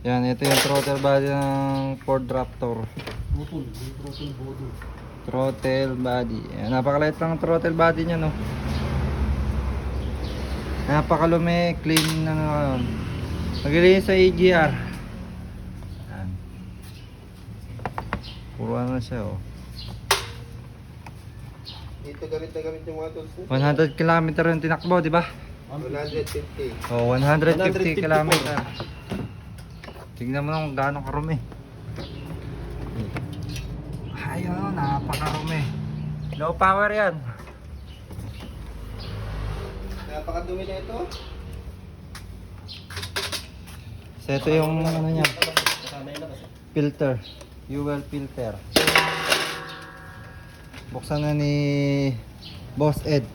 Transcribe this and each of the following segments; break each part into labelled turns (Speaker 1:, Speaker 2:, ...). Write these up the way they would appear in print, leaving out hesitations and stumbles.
Speaker 1: Yan, ito yung throttle body ng Ford Raptor.
Speaker 2: Throttle body.
Speaker 1: Throttle body. Yan, napakaliit lang ang throttle body niya, no. Napakalumi, clean na ngayon. Magaling sa EGR. Yan. Puro ano siya, oh.
Speaker 3: Dito gamit na gamit yung mga tools mo.
Speaker 1: 100 km yung tinakbo, di ba?
Speaker 3: 150.
Speaker 1: Oh, 150 km. Tingnan mo na kung gaano karumi. Ayun, napakarumi. Low power yan.
Speaker 3: Napakadumi na ito.
Speaker 1: So ito yung ano niya, filter, fuel filter. Buksan na ni Boss Ed.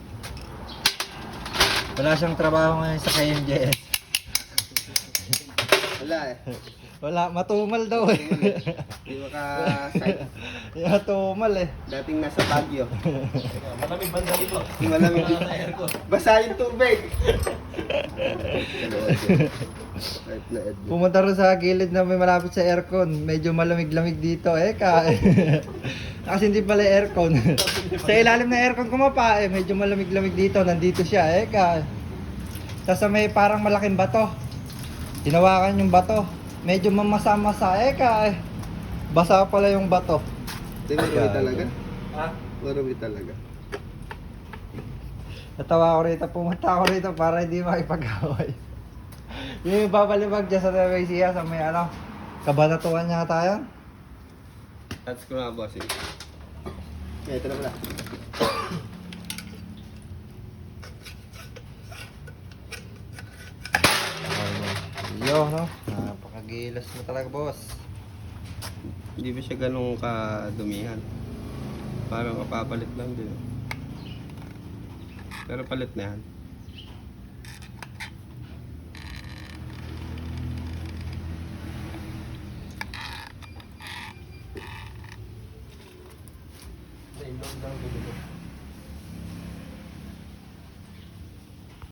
Speaker 1: Wala siyang trabaho ngayon sa KMJS.
Speaker 3: Wala eh.
Speaker 1: Wala, matumal daw eh.
Speaker 3: Hindi maka-site.
Speaker 1: Matumal eh.
Speaker 3: Dating nasa Baguio.
Speaker 2: Malamig banda dito.
Speaker 3: Malamig dito. Basa yung tubig. Kahit na Ed.
Speaker 1: Pumunta rin sa gilid na may malapit sa aircon. Medyo malamig-lamig dito eh ka. Kasi hindi pala aircon. Sa ilalim ng aircon kumapa eh. Medyo malamig-lamig dito. Nandito siya eh ka. Tapos may parang malaking bato. Hinawakan yung bato. Medyo mamasa-masa eh ka. Basa pala yung bato.
Speaker 3: Hindi marumi talaga.
Speaker 2: Ha?
Speaker 3: Marumi talaga.
Speaker 1: Natawa ako rito. Pumunta ako rito para hindi makipag-away. Yung ipapalibag dyan sa Teresia sa may ano. Kabanatuan niya tayo.
Speaker 3: That's ko na boss eh. Ito na pala.
Speaker 1: Yo, no? Napakagilas mo talaga, boss.
Speaker 3: Hindi ba siya ganun kadumihan? Parang kapapalit lang din. Pero palit na yan.
Speaker 2: Sa ilong lang dito.